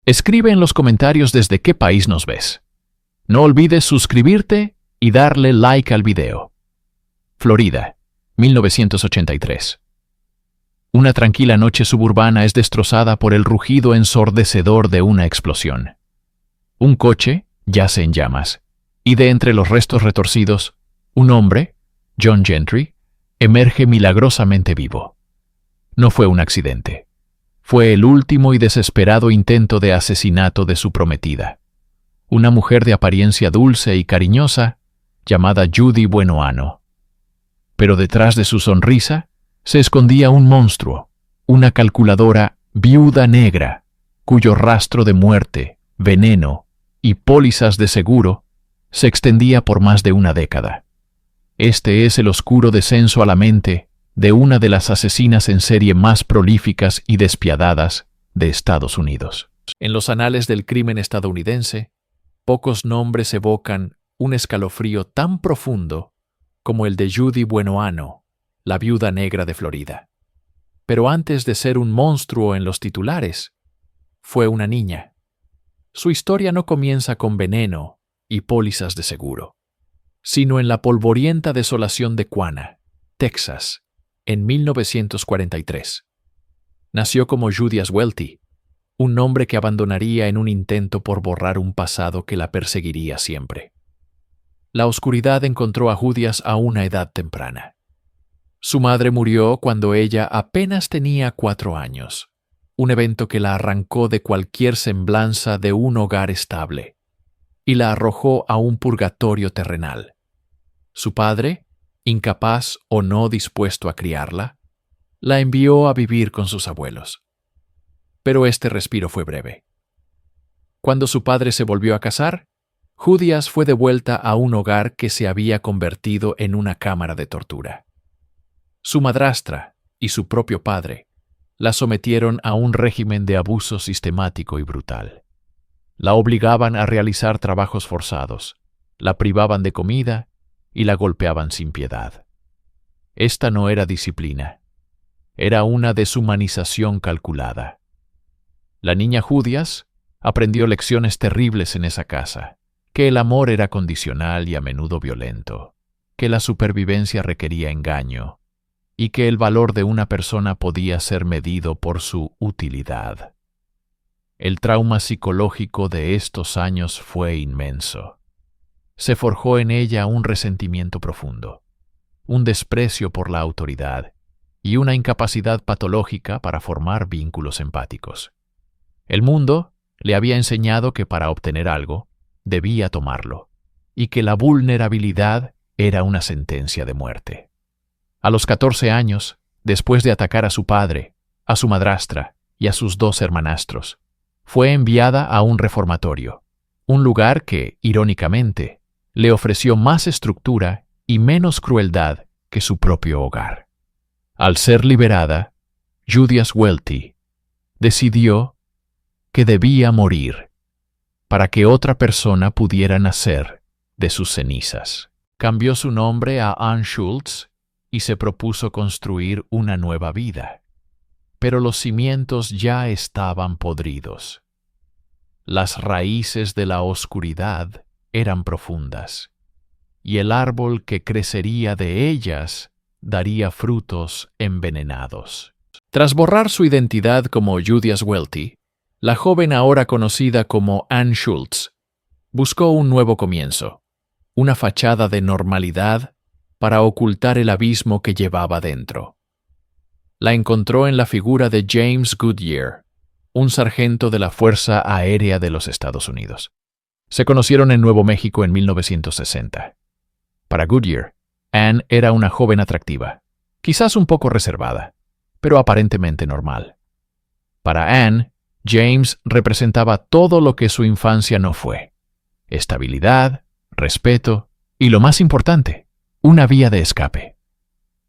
Escribe en los comentarios desde qué país nos ves. No olvides suscribirte y darle like al video. Florida, 1983. Una tranquila noche suburbana es destrozada por el rugido ensordecedor de una explosión. Un coche yace en llamas, y de entre los restos retorcidos, un hombre, John Gentry, emerge milagrosamente vivo. No fue un accidente. Fue el último y desesperado intento de asesinato de su prometida, una mujer de apariencia dulce y cariñosa llamada Judy Buenoano. Pero detrás de su sonrisa se escondía un monstruo, una calculadora viuda negra, cuyo rastro de muerte, veneno y pólizas de seguro se extendía por más de una década. Este es el oscuro descenso a la mente de una de las asesinas en serie más prolíficas y despiadadas de Estados Unidos. En los anales del crimen estadounidense, pocos nombres evocan un escalofrío tan profundo como el de Judy Buenoano, la viuda negra de Florida. Pero antes de ser un monstruo en los titulares, fue una niña. Su historia no comienza con veneno y pólizas de seguro, sino en la polvorienta desolación de Quanah, Texas, en 1943. Nació como Judyas Welty, un nombre que abandonaría en un intento por borrar un pasado que la perseguiría siempre. La oscuridad encontró a Judyas a una edad temprana. Su madre murió cuando ella apenas tenía 4 años, un evento que la arrancó de cualquier semblanza de un hogar estable y la arrojó a un purgatorio terrenal. Su padre, incapaz o no dispuesto a criarla, la envió a vivir con sus abuelos. Pero este respiro fue breve. Cuando su padre se volvió a casar, Judyas fue devuelta a un hogar que se había convertido en una cámara de tortura. Su madrastra y su propio padre la sometieron a un régimen de abuso sistemático y brutal. La obligaban a realizar trabajos forzados, la privaban de comida y la golpeaban sin piedad. Esta no era disciplina, era una deshumanización calculada. La niña Judyas aprendió lecciones terribles en esa casa, que el amor era condicional y a menudo violento, que la supervivencia requería engaño y que el valor de una persona podía ser medido por su utilidad. El trauma psicológico de estos años fue inmenso. Se forjó en ella un resentimiento profundo, un desprecio por la autoridad y una incapacidad patológica para formar vínculos empáticos. El mundo le había enseñado que para obtener algo debía tomarlo y que la vulnerabilidad era una sentencia de muerte. A los 14 años, después de atacar a su padre, a su madrastra y a sus 2 hermanastros, fue enviada a un reformatorio, un lugar que, irónicamente, le ofreció más estructura y menos crueldad que su propio hogar. Al ser liberada, Judyas Welty decidió que debía morir para que otra persona pudiera nacer de sus cenizas. Cambió su nombre a Ann Schultz y se propuso construir una nueva vida. Pero los cimientos ya estaban podridos. Las raíces de la oscuridad eran profundas, y el árbol que crecería de ellas daría frutos envenenados. Tras borrar su identidad como Judyas Welty, la joven ahora conocida como Ann Schultz buscó un nuevo comienzo, una fachada de normalidad para ocultar el abismo que llevaba dentro. La encontró en la figura de James Goodyear, un sargento de la Fuerza Aérea de los Estados Unidos. Se conocieron en Nuevo México en 1960. Para Goodyear, Ann era una joven atractiva, quizás un poco reservada, pero aparentemente normal. Para Ann, James representaba todo lo que su infancia no fue: estabilidad, respeto y, lo más importante, una vía de escape.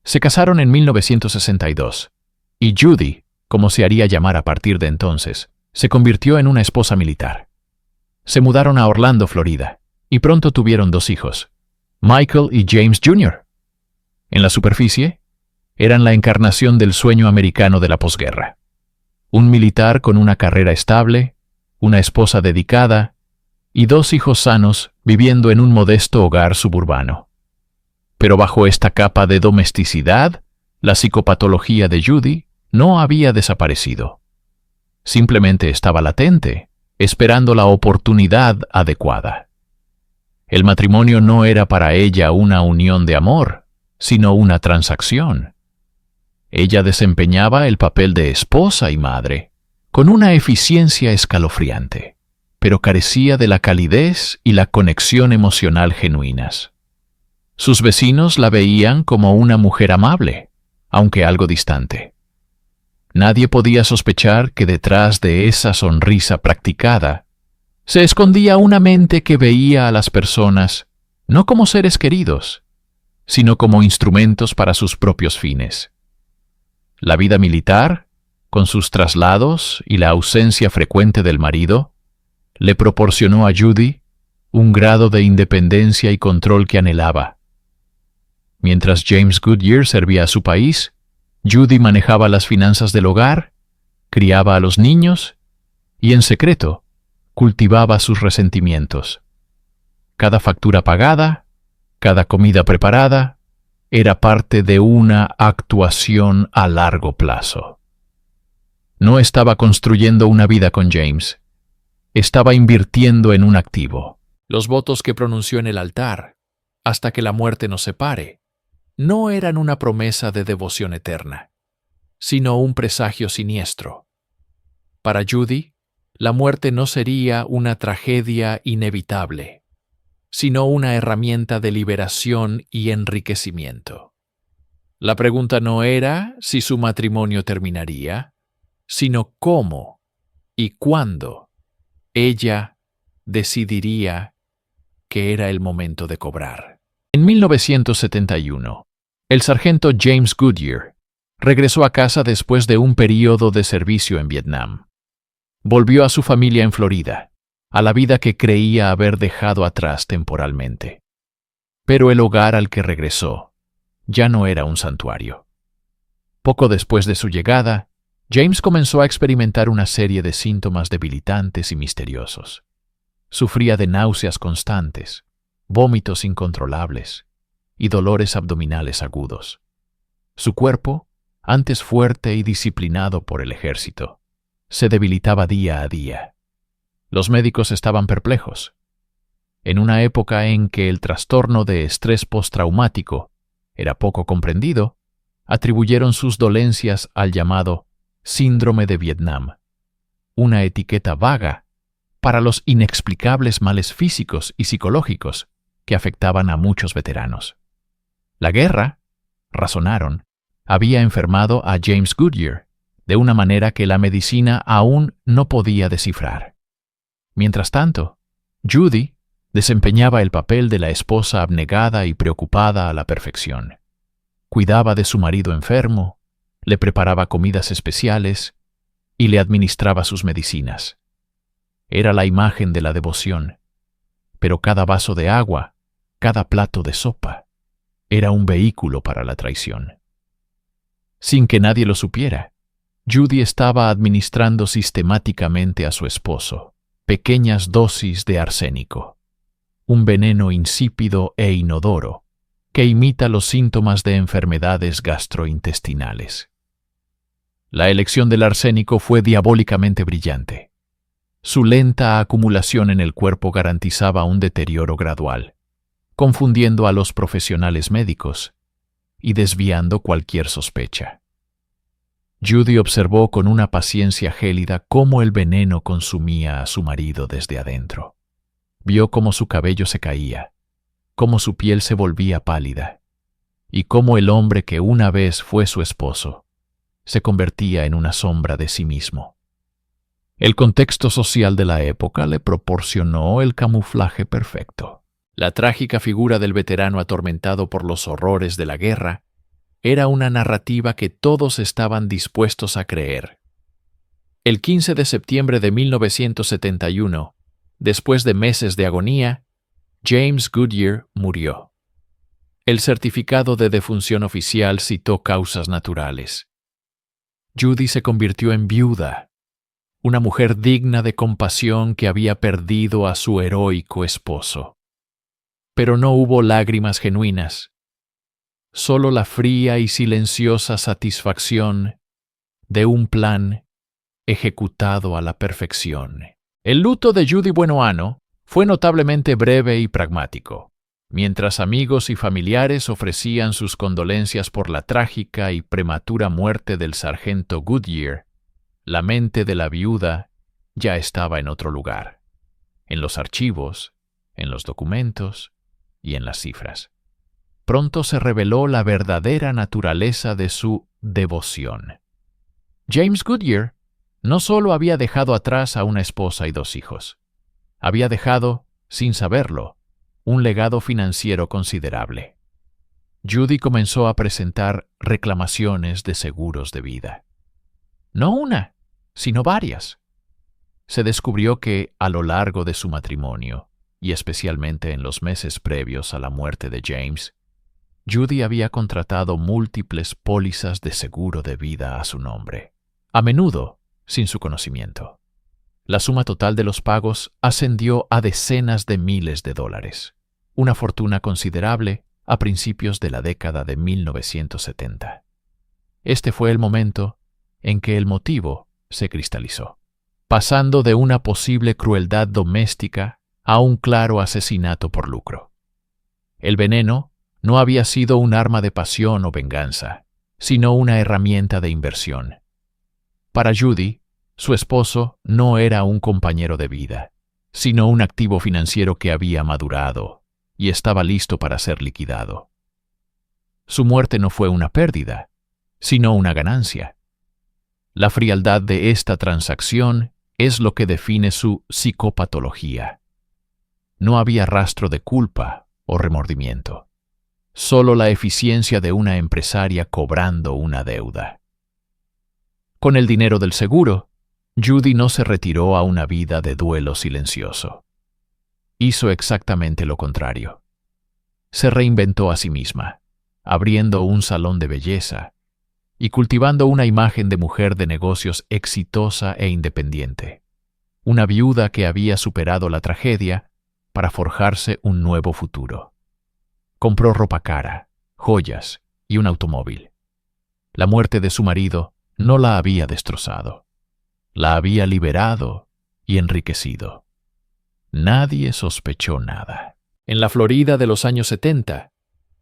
Se casaron en 1962, y Judy, como se haría llamar a partir de entonces, se convirtió en una esposa militar. Se mudaron a Orlando, Florida, y pronto tuvieron 2 hijos, Michael y James Jr. En la superficie, eran la encarnación del sueño americano de la posguerra. Un militar con una carrera estable, una esposa dedicada y 2 hijos sanos viviendo en un modesto hogar suburbano. Pero bajo esta capa de domesticidad, la psicopatología de Judy no había desaparecido. Simplemente estaba latente, esperando la oportunidad adecuada. El matrimonio no era para ella una unión de amor, sino una transacción. Ella desempeñaba el papel de esposa y madre, con una eficiencia escalofriante, pero carecía de la calidez y la conexión emocional genuinas. Sus vecinos la veían como una mujer amable, aunque algo distante. Nadie podía sospechar que detrás de esa sonrisa practicada se escondía una mente que veía a las personas no como seres queridos, sino como instrumentos para sus propios fines. La vida militar, con sus traslados y la ausencia frecuente del marido, le proporcionó a Judy un grado de independencia y control que anhelaba. Mientras James Goodyear servía a su país, Judy manejaba las finanzas del hogar, criaba a los niños y, en secreto, cultivaba sus resentimientos. Cada factura pagada, cada comida preparada, era parte de una actuación a largo plazo. No estaba construyendo una vida con James, estaba invirtiendo en un activo. Los votos que pronunció en el altar, hasta que la muerte nos separe, no eran una promesa de devoción eterna, sino un presagio siniestro. Para Judy, la muerte no sería una tragedia inevitable, sino una herramienta de liberación y enriquecimiento. La pregunta no era si su matrimonio terminaría, sino cómo y cuándo ella decidiría que era el momento de cobrar. En 1971, el sargento James Goodyear regresó a casa después de un período de servicio en Vietnam. Volvió a su familia en Florida, a la vida que creía haber dejado atrás temporalmente. Pero el hogar al que regresó ya no era un santuario. Poco después de su llegada, James comenzó a experimentar una serie de síntomas debilitantes y misteriosos. Sufría de náuseas constantes, vómitos incontrolables y dolores abdominales agudos. Su cuerpo, antes fuerte y disciplinado por el ejército, se debilitaba día a día. Los médicos estaban perplejos. En una época en que el trastorno de estrés postraumático era poco comprendido, atribuyeron sus dolencias al llamado síndrome de Vietnam, una etiqueta vaga para los inexplicables males físicos y psicológicos que afectaban a muchos veteranos. La guerra, razonaron, había enfermado a James Goodyear de una manera que la medicina aún no podía descifrar. Mientras tanto, Judy desempeñaba el papel de la esposa abnegada y preocupada a la perfección. Cuidaba de su marido enfermo, le preparaba comidas especiales y le administraba sus medicinas. Era la imagen de la devoción, pero cada vaso de agua, cada plato de sopa, era un vehículo para la traición. Sin que nadie lo supiera, Judy estaba administrando sistemáticamente a su esposo pequeñas dosis de arsénico, un veneno insípido e inodoro que imita los síntomas de enfermedades gastrointestinales. La elección del arsénico fue diabólicamente brillante. Su lenta acumulación en el cuerpo garantizaba un deterioro gradual, confundiendo a los profesionales médicos y desviando cualquier sospecha. Judy observó con una paciencia gélida cómo el veneno consumía a su marido desde adentro. Vio cómo su cabello se caía, cómo su piel se volvía pálida, y cómo el hombre que una vez fue su esposo se convertía en una sombra de sí mismo. El contexto social de la época le proporcionó el camuflaje perfecto. La trágica figura del veterano atormentado por los horrores de la guerra era una narrativa que todos estaban dispuestos a creer. El 15 de septiembre de 1971, después de meses de agonía, James Goodyear murió. El certificado de defunción oficial citó causas naturales. Judy se convirtió en viuda, una mujer digna de compasión que había perdido a su heroico esposo. Pero no hubo lágrimas genuinas, solo la fría y silenciosa satisfacción de un plan ejecutado a la perfección. El luto de Judy Buenoano fue notablemente breve y pragmático. Mientras amigos y familiares ofrecían sus condolencias por la trágica y prematura muerte del sargento Goodyear, la mente de la viuda ya estaba en otro lugar, en los archivos, en los documentos y en las cifras. Pronto se reveló la verdadera naturaleza de su devoción. James Goodyear no solo había dejado atrás a una esposa y 2 hijos, había dejado, sin saberlo, un legado financiero considerable. Judy comenzó a presentar reclamaciones de seguros de vida. No una, sino varias. Se descubrió que, a lo largo de su matrimonio, y especialmente en los meses previos a la muerte de James, Judy había contratado múltiples pólizas de seguro de vida a su nombre, a menudo sin su conocimiento. La suma total de los pagos ascendió a decenas de miles de dólares, una fortuna considerable a principios de la década de 1970. Este fue el momento en que el motivo se cristalizó, pasando de una posible crueldad doméstica a un claro asesinato por lucro. El veneno no había sido un arma de pasión o venganza, sino una herramienta de inversión. Para Judy, su esposo no era un compañero de vida, sino un activo financiero que había madurado y estaba listo para ser liquidado. Su muerte no fue una pérdida, sino una ganancia. La frialdad de esta transacción es lo que define su psicopatología. No había rastro de culpa o remordimiento, solo la eficiencia de una empresaria cobrando una deuda. Con el dinero del seguro, Judy no se retiró a una vida de duelo silencioso. Hizo exactamente lo contrario. Se reinventó a sí misma, abriendo un salón de belleza y cultivando una imagen de mujer de negocios exitosa e independiente, una viuda que había superado la tragedia para forjarse un nuevo futuro. Compró ropa cara, joyas y un automóvil. La muerte de su marido no la había destrozado. La había liberado y enriquecido. Nadie sospechó nada. En la Florida de los años 70,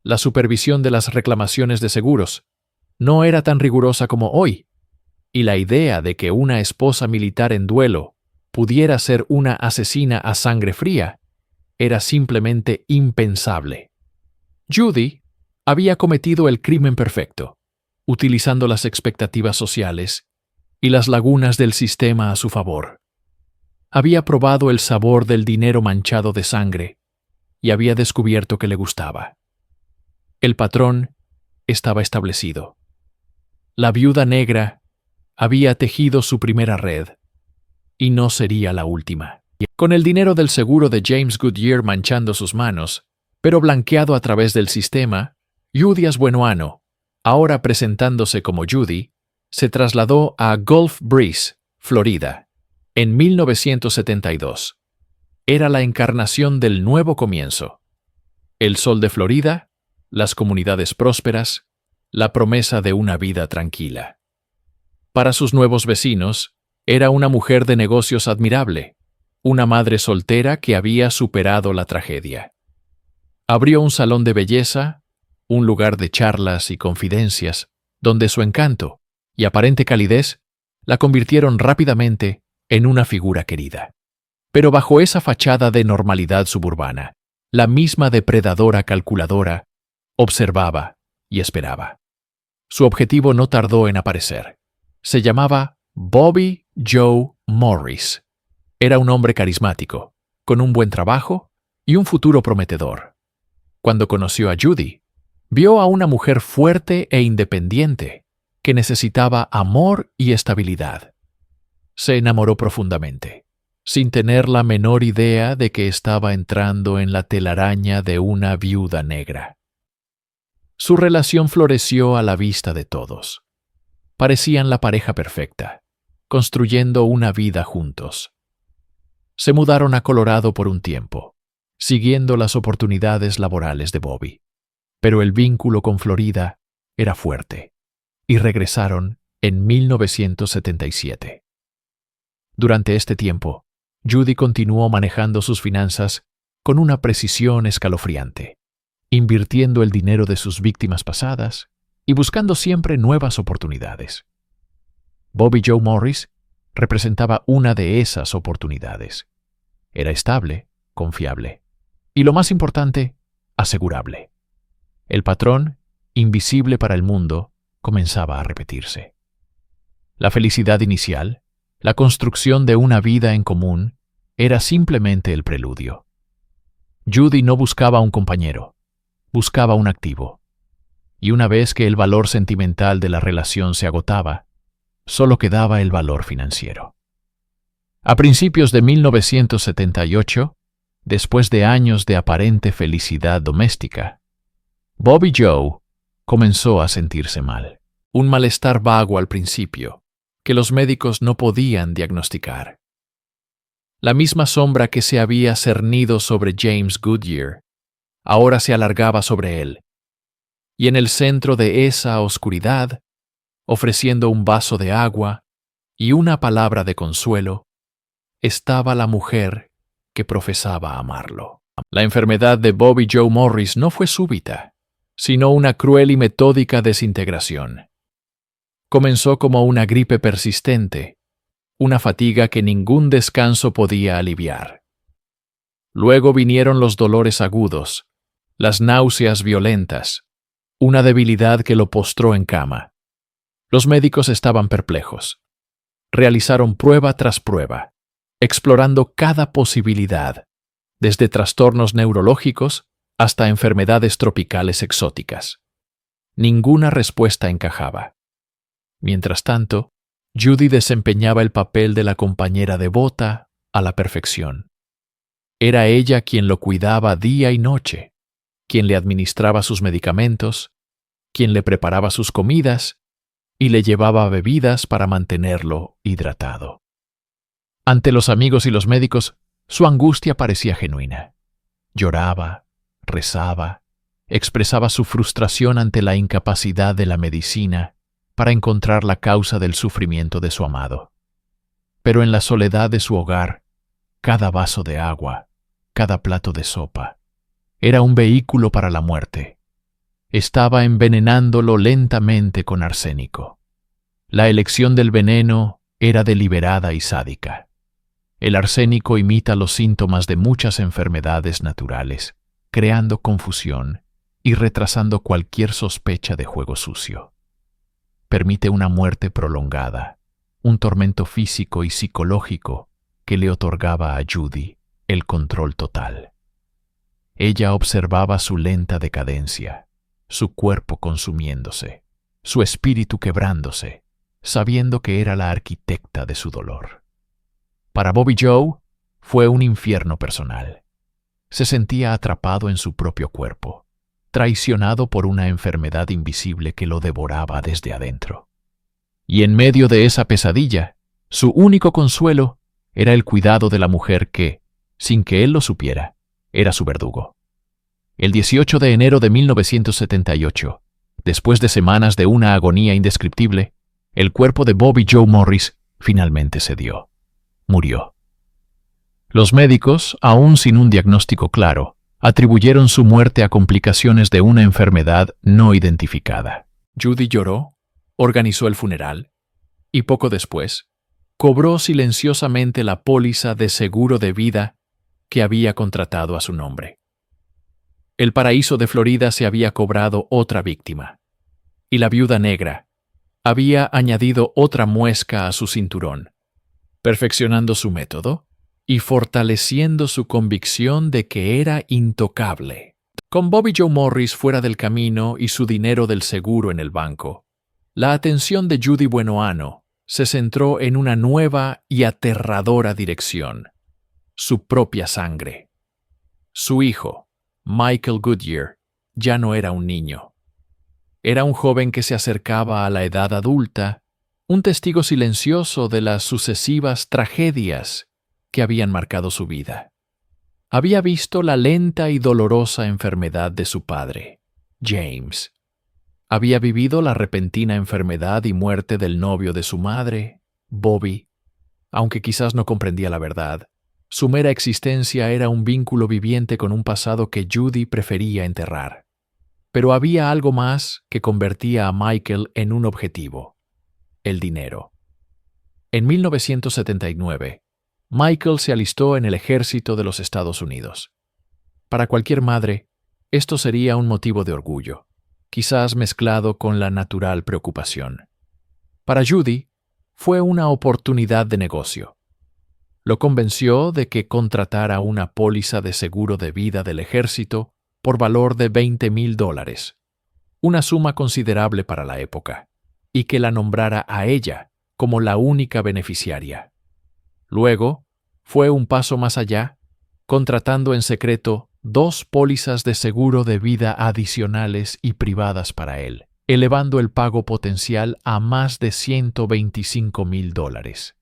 la supervisión de las reclamaciones de seguros no era tan rigurosa como hoy, y la idea de que una esposa militar en duelo pudiera ser una asesina a sangre fría era simplemente impensable. Judy había cometido el crimen perfecto, utilizando las expectativas sociales y las lagunas del sistema a su favor. Había probado el sabor del dinero manchado de sangre y había descubierto que le gustaba. El patrón estaba establecido. La viuda negra había tejido su primera red y no sería la última. Con el dinero del seguro de James Goodyear manchando sus manos, pero blanqueado a través del sistema, Judy Buenoano, ahora presentándose como Judy, se trasladó a Gulf Breeze, Florida, en 1972. Era la encarnación del nuevo comienzo. El sol de Florida, las comunidades prósperas, la promesa de una vida tranquila. Para sus nuevos vecinos, era una mujer de negocios admirable, una madre soltera que había superado la tragedia. Abrió un salón de belleza, un lugar de charlas y confidencias, donde su encanto y aparente calidez la convirtieron rápidamente en una figura querida. Pero bajo esa fachada de normalidad suburbana, la misma depredadora calculadora observaba y esperaba. Su objetivo no tardó en aparecer. Se llamaba Bobby Joe Morris. Era un hombre carismático, con un buen trabajo y un futuro prometedor. Cuando conoció a Judy, vio a una mujer fuerte e independiente que necesitaba amor y estabilidad. Se enamoró profundamente, sin tener la menor idea de que estaba entrando en la telaraña de una viuda negra. Su relación floreció a la vista de todos. Parecían la pareja perfecta, construyendo una vida juntos. Se mudaron a Colorado por un tiempo, siguiendo las oportunidades laborales de Bobby, pero el vínculo con Florida era fuerte, y regresaron en 1977. Durante este tiempo, Judy continuó manejando sus finanzas con una precisión escalofriante, invirtiendo el dinero de sus víctimas pasadas y buscando siempre nuevas oportunidades. Bobby Joe Morris representaba una de esas oportunidades. Era estable, confiable y, lo más importante, asegurable. El patrón, invisible para el mundo, comenzaba a repetirse. La felicidad inicial, la construcción de una vida en común, era simplemente el preludio. Judy no buscaba un compañero, buscaba un activo. Y una vez que el valor sentimental de la relación se agotaba, solo quedaba el valor financiero. A principios de 1978, después de años de aparente felicidad doméstica, Bobby Joe comenzó a sentirse mal. Un malestar vago al principio, que los médicos no podían diagnosticar. La misma sombra que se había cernido sobre James Goodyear, ahora se alargaba sobre él. Y en el centro de esa oscuridad, ofreciendo un vaso de agua y una palabra de consuelo, estaba la mujer que profesaba amarlo. La enfermedad de Bobby Joe Morris no fue súbita, sino una cruel y metódica desintegración. Comenzó como una gripe persistente, una fatiga que ningún descanso podía aliviar. Luego vinieron los dolores agudos, las náuseas violentas, una debilidad que lo postró en cama. Los médicos estaban perplejos. Realizaron prueba tras prueba, explorando cada posibilidad, desde trastornos neurológicos hasta enfermedades tropicales exóticas. Ninguna respuesta encajaba. Mientras tanto, Judy desempeñaba el papel de la compañera devota a la perfección. Era ella quien lo cuidaba día y noche, quien le administraba sus medicamentos, quien le preparaba sus comidas y le llevaba bebidas para mantenerlo hidratado. Ante los amigos y los médicos, su angustia parecía genuina. Lloraba, rezaba, expresaba su frustración ante la incapacidad de la medicina para encontrar la causa del sufrimiento de su amado. Pero en la soledad de su hogar, cada vaso de agua, cada plato de sopa, era un vehículo para la muerte. Estaba envenenándolo lentamente con arsénico. La elección del veneno era deliberada y sádica. El arsénico imita los síntomas de muchas enfermedades naturales, creando confusión y retrasando cualquier sospecha de juego sucio. Permite una muerte prolongada, un tormento físico y psicológico que le otorgaba a Judy el control total. Ella observaba su lenta decadencia, su cuerpo consumiéndose, su espíritu quebrándose, sabiendo que era la arquitecta de su dolor. Para Bobby Joe fue un infierno personal. Se sentía atrapado en su propio cuerpo, traicionado por una enfermedad invisible que lo devoraba desde adentro. Y en medio de esa pesadilla, su único consuelo era el cuidado de la mujer que, sin que él lo supiera, era su verdugo. El 18 de enero de 1978, después de semanas de una agonía indescriptible, el cuerpo de Bobby Joe Morris finalmente cedió. Murió. Los médicos, aún sin un diagnóstico claro, atribuyeron su muerte a complicaciones de una enfermedad no identificada. Judy lloró, organizó el funeral y poco después cobró silenciosamente la póliza de seguro de vida que había contratado a su nombre. El paraíso de Florida se había cobrado otra víctima, y la viuda negra había añadido otra muesca a su cinturón, perfeccionando su método y fortaleciendo su convicción de que era intocable. Con Bobby Joe Morris fuera del camino y su dinero del seguro en el banco, la atención de Judy Buenoano se centró en una nueva y aterradora dirección: su propia sangre. Su hijo, Michael Goodyear, ya no era un niño. Era un joven que se acercaba a la edad adulta un testigo silencioso de las sucesivas tragedias que habían marcado su vida. Había visto la lenta y dolorosa enfermedad de su padre, James. Había vivido la repentina enfermedad y muerte del novio de su madre, Bobby. Aunque quizás no comprendía la verdad, su mera existencia era un vínculo viviente con un pasado que Judy prefería enterrar. Pero había algo más que convertía a Michael en un objetivo: el dinero. En 1979, Michael se alistó en el ejército de los Estados Unidos. Para cualquier madre, esto sería un motivo de orgullo, quizás mezclado con la natural preocupación. Para Judy, fue una oportunidad de negocio. Lo convenció de que contratara una póliza de seguro de vida del ejército por valor de $20,000, una suma considerable para la época, y que la nombrara a ella como la única beneficiaria. Luego, fue un paso más allá, contratando en secreto 2 pólizas de seguro de vida adicionales y privadas para él, elevando el pago potencial a más de $125,000.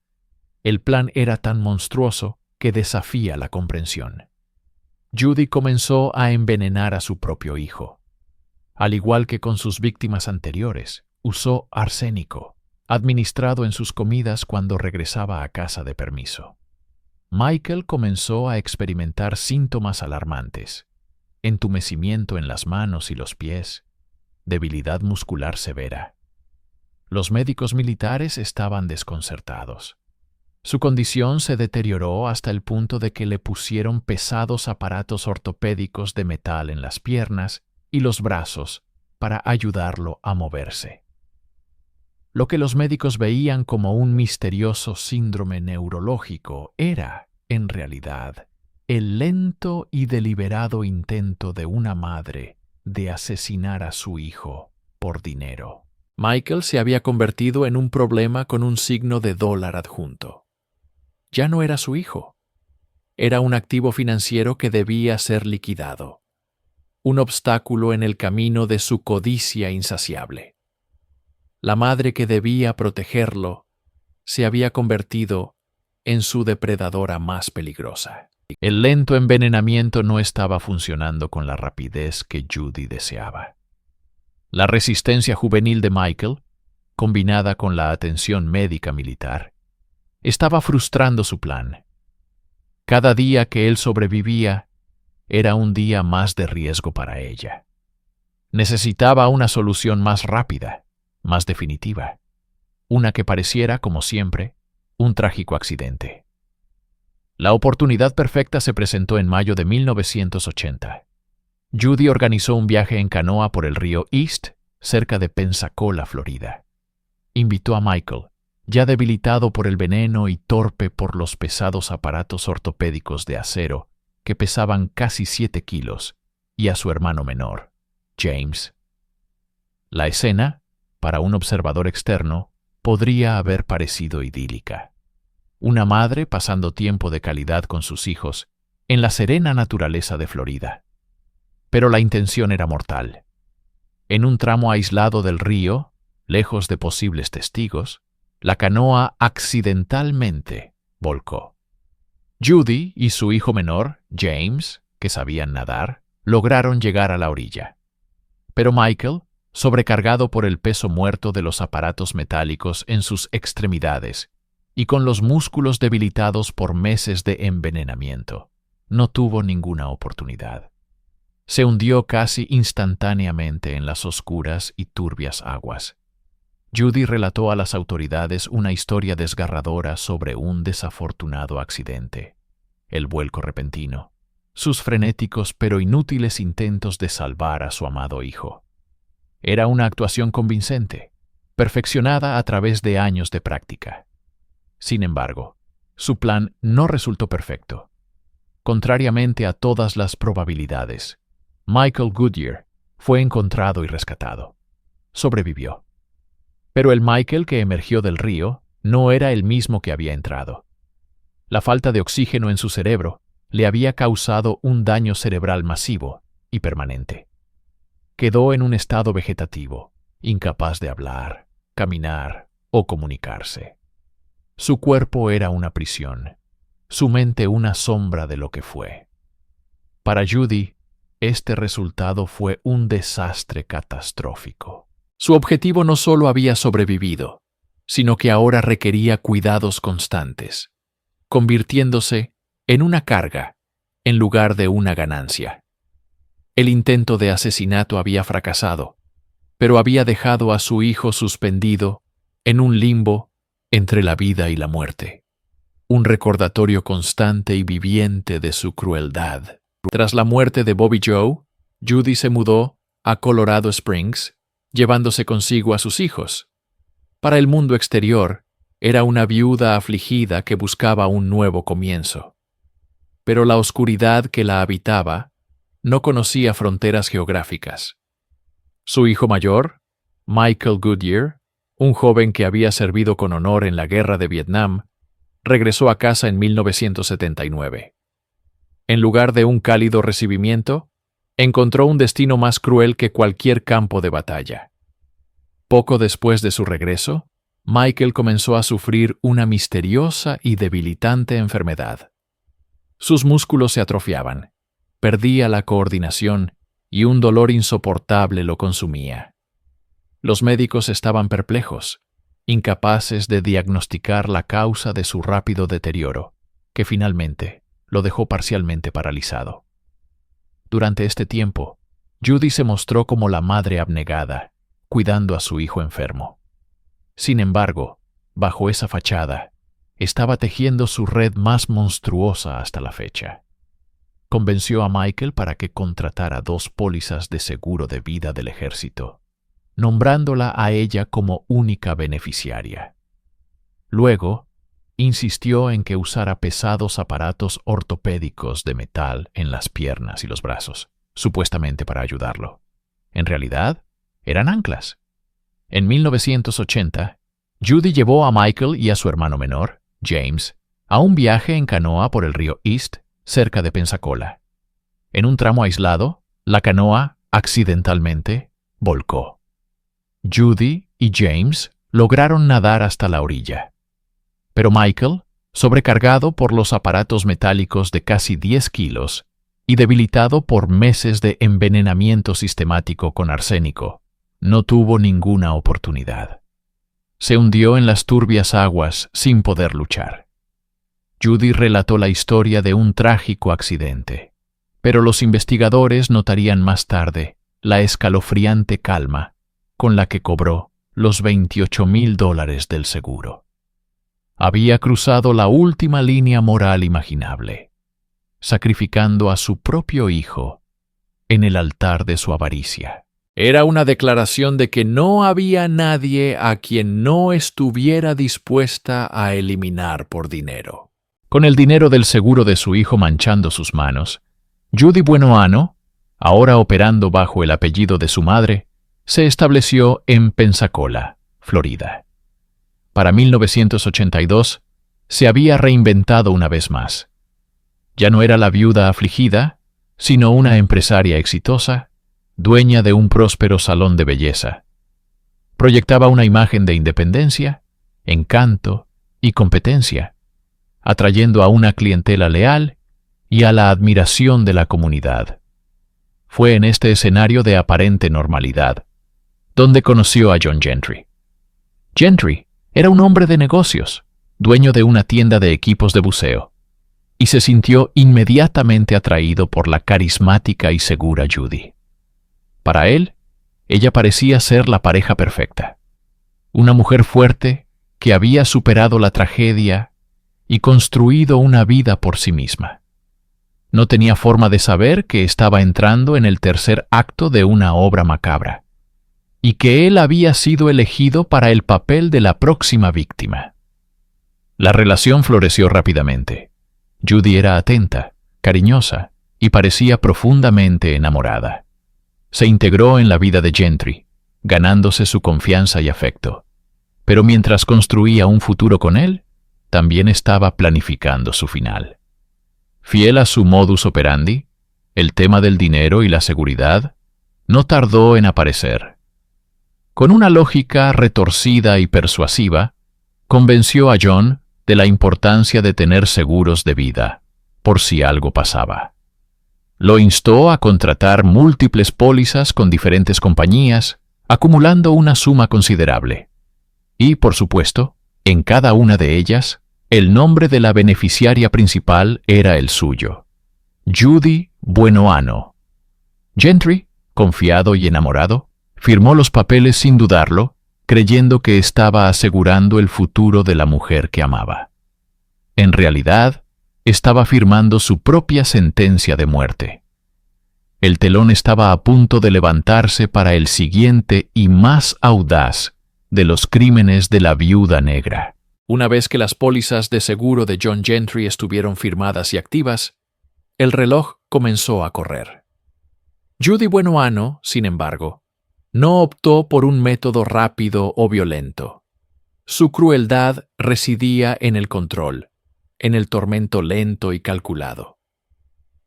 El plan era tan monstruoso que desafía la comprensión. Judy comenzó a envenenar a su propio hijo. Al igual que con sus víctimas anteriores, usó arsénico, administrado en sus comidas cuando regresaba a casa de permiso. Michael comenzó a experimentar síntomas alarmantes: entumecimiento en las manos y los pies, debilidad muscular severa. Los médicos militares estaban desconcertados. Su condición se deterioró hasta el punto de que le pusieron pesados aparatos ortopédicos de metal en las piernas y los brazos para ayudarlo a moverse. Lo que los médicos veían como un misterioso síndrome neurológico era, en realidad, el lento y deliberado intento de una madre de asesinar a su hijo por dinero. Michael se había convertido en un problema con un signo de dólar adjunto. Ya no era su hijo. Era un activo financiero que debía ser liquidado, un obstáculo en el camino de su codicia insaciable. La madre que debía protegerlo se había convertido en su depredadora más peligrosa. El lento envenenamiento no estaba funcionando con la rapidez que Judy deseaba. La resistencia juvenil de Michael, combinada con la atención médica militar, estaba frustrando su plan. Cada día que él sobrevivía era un día más de riesgo para ella. Necesitaba una solución más rápida, más definitiva, una que pareciera, como siempre, un trágico accidente. La oportunidad perfecta se presentó en mayo de 1980. Judy organizó un viaje en canoa por el río East, cerca de Pensacola, Florida. Invitó a Michael, ya debilitado por el veneno y torpe por los pesados aparatos ortopédicos de acero, que pesaban casi 7 kilos, y a su hermano menor, James. La escena, para un observador externo, podría haber parecido idílica. Una madre pasando tiempo de calidad con sus hijos en la serena naturaleza de Florida. Pero la intención era mortal. En un tramo aislado del río, lejos de posibles testigos, la canoa accidentalmente volcó. Judy y su hijo menor, James, que sabían nadar, lograron llegar a la orilla. Pero Michael, sobrecargado por el peso muerto de los aparatos metálicos en sus extremidades y con los músculos debilitados por meses de envenenamiento, no tuvo ninguna oportunidad. Se hundió casi instantáneamente en las oscuras y turbias aguas. Judy relató a las autoridades una historia desgarradora sobre un desafortunado accidente: el vuelco repentino, sus frenéticos pero inútiles intentos de salvar a su amado hijo. Era una actuación convincente, perfeccionada a través de años de práctica. Sin embargo, su plan no resultó perfecto. Contrariamente a todas las probabilidades, Michael Goodyear fue encontrado y rescatado. Sobrevivió. Pero el Michael que emergió del río no era el mismo que había entrado. La falta de oxígeno en su cerebro le había causado un daño cerebral masivo y permanente. Quedó en un estado vegetativo, incapaz de hablar, caminar o comunicarse. Su cuerpo era una prisión, su mente una sombra de lo que fue. Para Judy, este resultado fue un desastre catastrófico. Su objetivo no solo había sobrevivido, sino que ahora requería cuidados constantes, convirtiéndose en una carga en lugar de una ganancia. El intento de asesinato había fracasado, pero había dejado a su hijo suspendido en un limbo entre la vida y la muerte, un recordatorio constante y viviente de su crueldad. Tras la muerte de Bobby Joe, Judy se mudó a Colorado Springs, llevándose consigo a sus hijos. Para el mundo exterior, era una viuda afligida que buscaba un nuevo comienzo. Pero la oscuridad que la habitaba no conocía fronteras geográficas. Su hijo mayor, Michael Goodyear, un joven que había servido con honor en la Guerra de Vietnam, regresó a casa en 1979. En lugar de un cálido recibimiento, encontró un destino más cruel que cualquier campo de batalla. Poco después de su regreso, Michael comenzó a sufrir una misteriosa y debilitante enfermedad. Sus músculos se atrofiaban, perdía la coordinación y un dolor insoportable lo consumía. Los médicos estaban perplejos, incapaces de diagnosticar la causa de su rápido deterioro, que finalmente lo dejó parcialmente paralizado. Durante este tiempo, Judy se mostró como la madre abnegada, cuidando a su hijo enfermo. Sin embargo, bajo esa fachada, estaba tejiendo su red más monstruosa hasta la fecha. Convenció a Michael para que contratara 2 pólizas de seguro de vida del ejército, nombrándola a ella como única beneficiaria. Luego, insistió en que usara pesados aparatos ortopédicos de metal en las piernas y los brazos, supuestamente para ayudarlo. En realidad, eran anclas. En 1980, Judy llevó a Michael y a su hermano menor, James, a un viaje en canoa por el río East, cerca de Pensacola. En un tramo aislado, la canoa, accidentalmente, volcó. Judy y James lograron nadar hasta la orilla. Pero Michael, sobrecargado por los aparatos metálicos de casi 10 kilos y debilitado por meses de envenenamiento sistemático con arsénico, no tuvo ninguna oportunidad. Se hundió en las turbias aguas sin poder luchar. Judy relató la historia de un trágico accidente, pero los investigadores notarían más tarde la escalofriante calma con la que cobró los $28,000 del seguro. Había cruzado la última línea moral imaginable, sacrificando a su propio hijo en el altar de su avaricia. Era una declaración de que no había nadie a quien no estuviera dispuesta a eliminar por dinero. Con el dinero del seguro de su hijo manchando sus manos, Judy Buenoano, ahora operando bajo el apellido de su madre, se estableció en Pensacola, Florida. Para 1982, se había reinventado una vez más. Ya no era la viuda afligida, sino una empresaria exitosa, dueña de un próspero salón de belleza. Proyectaba una imagen de independencia, encanto y competencia, atrayendo a una clientela leal y a la admiración de la comunidad. Fue en este escenario de aparente normalidad donde conoció a John Gentry. Gentry era un hombre de negocios, dueño de una tienda de equipos de buceo, y se sintió inmediatamente atraído por la carismática y segura Judy. Para él, ella parecía ser la pareja perfecta. Una mujer fuerte que había superado la tragedia y construido una vida por sí misma. No tenía forma de saber que estaba entrando en el tercer acto de una obra macabra, y que él había sido elegido para el papel de la próxima víctima. La relación floreció rápidamente. Judy era atenta, cariñosa y parecía profundamente enamorada. Se integró en la vida de Gentry, ganándose su confianza y afecto. Pero mientras construía un futuro con él, también estaba planificando su final. Fiel a su modus operandi, el tema del dinero y la seguridad no tardó en aparecer. Con una lógica retorcida y persuasiva, convenció a John de la importancia de tener seguros de vida, por si algo pasaba. Lo instó a contratar múltiples pólizas con diferentes compañías, acumulando una suma considerable. Y, por supuesto, en cada una de ellas, el nombre de la beneficiaria principal era el suyo: Judy Buenoano. Gentry, confiado y enamorado, firmó los papeles sin dudarlo, creyendo que estaba asegurando el futuro de la mujer que amaba. En realidad, estaba firmando su propia sentencia de muerte. El telón estaba a punto de levantarse para el siguiente y más audaz de los crímenes de la viuda negra. Una vez que las pólizas de seguro de John Gentry estuvieron firmadas y activas, el reloj comenzó a correr. Judy Buenoano, sin embargo, no optó por un método rápido o violento. Su crueldad residía en el control, en el tormento lento y calculado.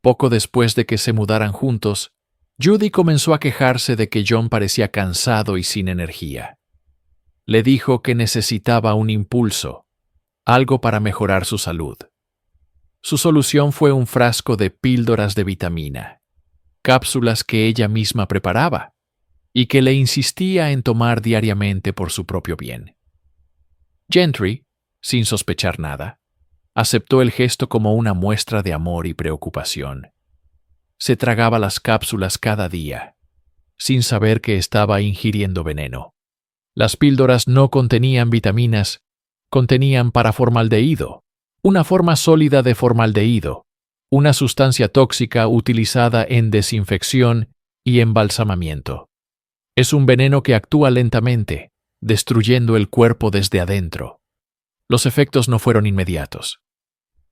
Poco después de que se mudaran juntos, Judy comenzó a quejarse de que John parecía cansado y sin energía. Le dijo que necesitaba un impulso, algo para mejorar su salud. Su solución fue un frasco de píldoras de vitamina, cápsulas que ella misma preparaba y que le insistía en tomar diariamente por su propio bien. Gentry, sin sospechar nada, aceptó el gesto como una muestra de amor y preocupación. Se tragaba las cápsulas cada día, sin saber que estaba ingiriendo veneno. Las píldoras no contenían vitaminas, contenían paraformaldehído, una forma sólida de formaldehído, una sustancia tóxica utilizada en desinfección y embalsamamiento. Es un veneno que actúa lentamente, destruyendo el cuerpo desde adentro. Los efectos no fueron inmediatos.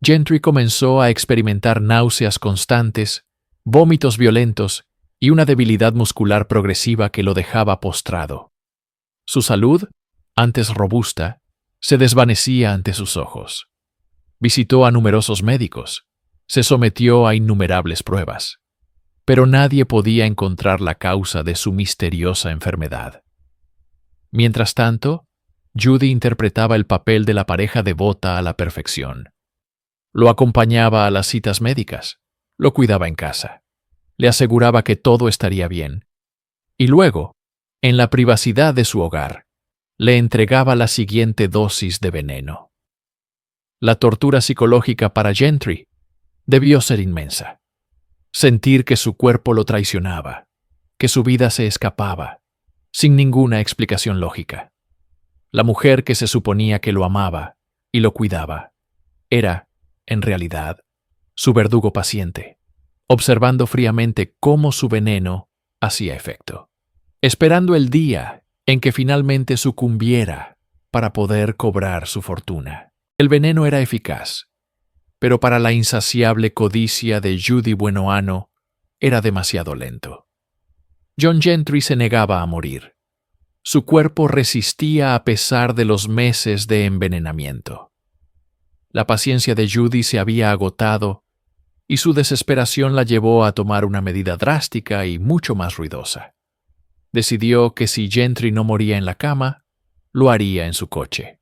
Gentry comenzó a experimentar náuseas constantes, vómitos violentos y una debilidad muscular progresiva que lo dejaba postrado. Su salud, antes robusta, se desvanecía ante sus ojos. Visitó a numerosos médicos, se sometió a innumerables pruebas, pero nadie podía encontrar la causa de su misteriosa enfermedad. Mientras tanto, Judy interpretaba el papel de la pareja devota a la perfección. Lo acompañaba a las citas médicas, lo cuidaba en casa, le aseguraba que todo estaría bien, y luego, en la privacidad de su hogar, le entregaba la siguiente dosis de veneno. La tortura psicológica para Gentry debió ser inmensa. Sentir que su cuerpo lo traicionaba, que su vida se escapaba, sin ninguna explicación lógica. La mujer que se suponía que lo amaba y lo cuidaba, era, en realidad, su verdugo paciente, observando fríamente cómo su veneno hacía efecto, esperando el día en que finalmente sucumbiera para poder cobrar su fortuna. El veneno era eficaz, pero para la insaciable codicia de Judy Buenoano era demasiado lento. John Gentry se negaba a morir. Su cuerpo resistía a pesar de los meses de envenenamiento. La paciencia de Judy se había agotado y su desesperación la llevó a tomar una medida drástica y mucho más ruidosa. Decidió que si Gentry no moría en la cama, lo haría en su coche.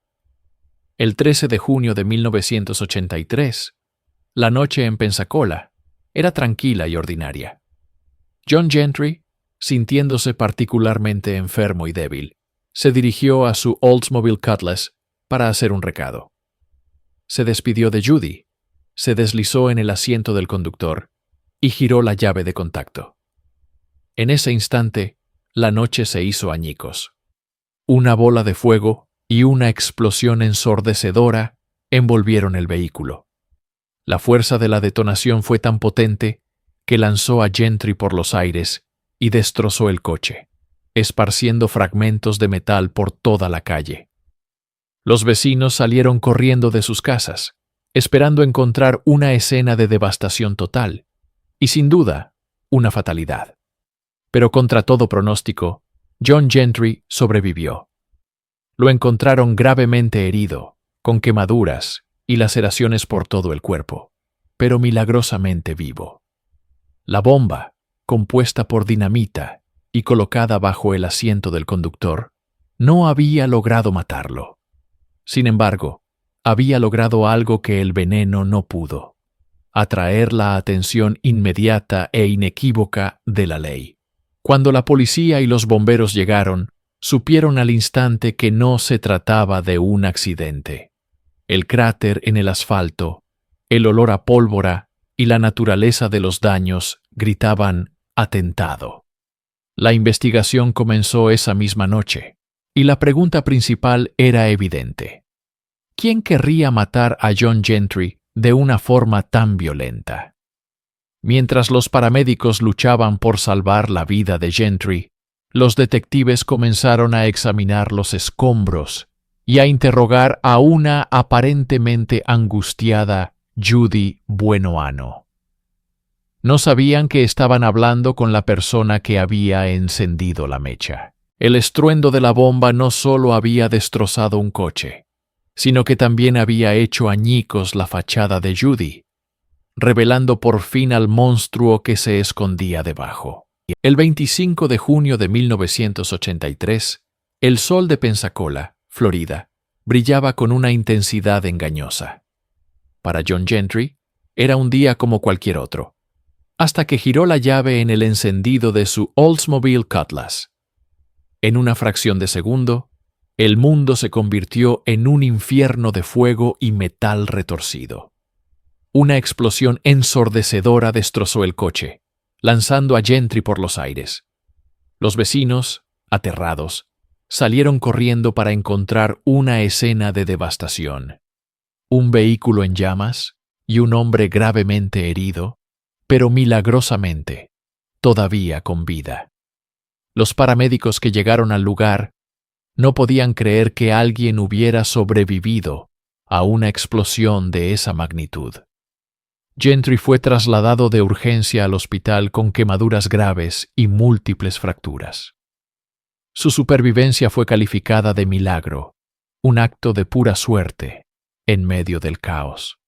El 13 de junio de 1983, la noche en Pensacola era tranquila y ordinaria. John Gentry, sintiéndose particularmente enfermo y débil, se dirigió a su Oldsmobile Cutlass para hacer un recado. Se despidió de Judy, se deslizó en el asiento del conductor y giró la llave de contacto. En ese instante, la noche se hizo añicos. Una bola de fuego y una explosión ensordecedora envolvieron el vehículo. La fuerza de la detonación fue tan potente que lanzó a Gentry por los aires y destrozó el coche, esparciendo fragmentos de metal por toda la calle. Los vecinos salieron corriendo de sus casas, esperando encontrar una escena de devastación total, y sin duda, una fatalidad. Pero contra todo pronóstico, John Gentry sobrevivió. Lo encontraron gravemente herido, con quemaduras y laceraciones por todo el cuerpo, pero milagrosamente vivo. La bomba, compuesta por dinamita y colocada bajo el asiento del conductor, no había logrado matarlo. Sin embargo, había logrado algo que el veneno no pudo: atraer la atención inmediata e inequívoca de la ley. Cuando la policía y los bomberos llegaron, supieron al instante que no se trataba de un accidente. El cráter en el asfalto, el olor a pólvora y la naturaleza de los daños gritaban atentado. La investigación comenzó esa misma noche, y la pregunta principal era evidente: ¿quién querría matar a John Gentry de una forma tan violenta? Mientras los paramédicos luchaban por salvar la vida de Gentry, los detectives comenzaron a examinar los escombros y a interrogar a una aparentemente angustiada Judy Buenoano. No sabían que estaban hablando con la persona que había encendido la mecha. El estruendo de la bomba no solo había destrozado un coche, sino que también había hecho añicos la fachada de Judy, revelando por fin al monstruo que se escondía debajo. El 25 de junio de 1983, el sol de Pensacola, Florida, brillaba con una intensidad engañosa. Para John Gentry, era un día como cualquier otro, hasta que giró la llave en el encendido de su Oldsmobile Cutlass. En una fracción de segundo, el mundo se convirtió en un infierno de fuego y metal retorcido. Una explosión ensordecedora destrozó el coche, lanzando a Gentry por los aires. Los vecinos, aterrados, salieron corriendo para encontrar una escena de devastación: un vehículo en llamas y un hombre gravemente herido, pero milagrosamente, todavía con vida. Los paramédicos que llegaron al lugar no podían creer que alguien hubiera sobrevivido a una explosión de esa magnitud. Gentry fue trasladado de urgencia al hospital con quemaduras graves y múltiples fracturas. Su supervivencia fue calificada de milagro, un acto de pura suerte en medio del caos.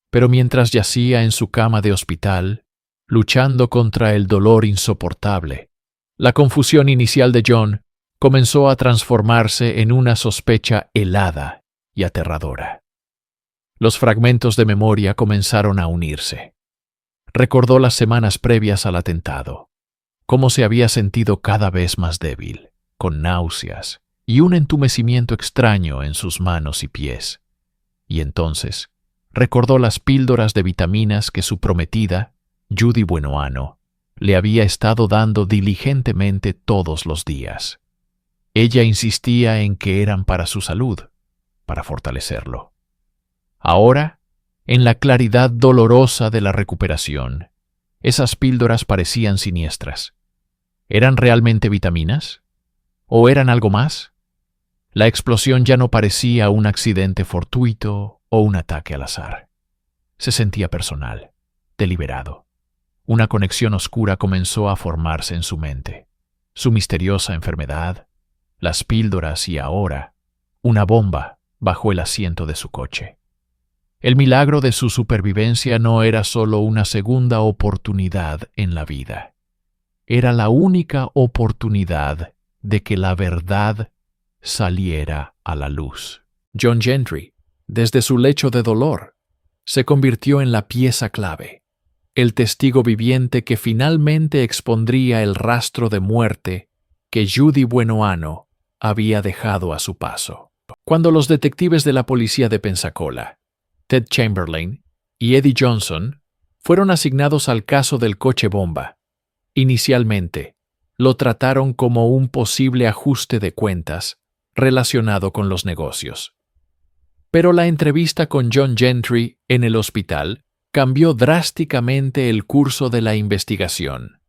Pero mientras yacía en su cama de hospital, luchando contra el dolor insoportable, la confusión inicial de John comenzó a transformarse en una sospecha helada y aterradora. Los fragmentos de memoria comenzaron a unirse. Recordó las semanas previas al atentado, cómo se había sentido cada vez más débil, con náuseas y un entumecimiento extraño en sus manos y pies. Y entonces recordó las píldoras de vitaminas que su prometida, Judy Buenoano, le había estado dando diligentemente todos los días. Ella insistía en que eran para su salud, para fortalecerlo. Ahora, en la claridad dolorosa de la recuperación, esas píldoras parecían siniestras. ¿Eran realmente vitaminas? ¿O eran algo más? La explosión ya no parecía un accidente fortuito o un ataque al azar. Se sentía personal, deliberado. Una conexión oscura comenzó a formarse en su mente. Su misteriosa enfermedad, las píldoras y ahora, una bomba bajo el asiento de su coche. El milagro de su supervivencia no era solo una segunda oportunidad en la vida. Era la única oportunidad de que la verdad saliera a la luz. John Gentry, desde su lecho de dolor, se convirtió en la pieza clave, el testigo viviente que finalmente expondría el rastro de muerte que Judy Buenoano había dejado a su paso. Cuando los detectives de la policía de Pensacola, Ted Chamberlain y Eddie Johnson, fueron asignados al caso del coche bomba, inicialmente lo trataron como un posible ajuste de cuentas relacionado con los negocios. Pero la entrevista con John Gentry en el hospital cambió drásticamente el curso de la investigación.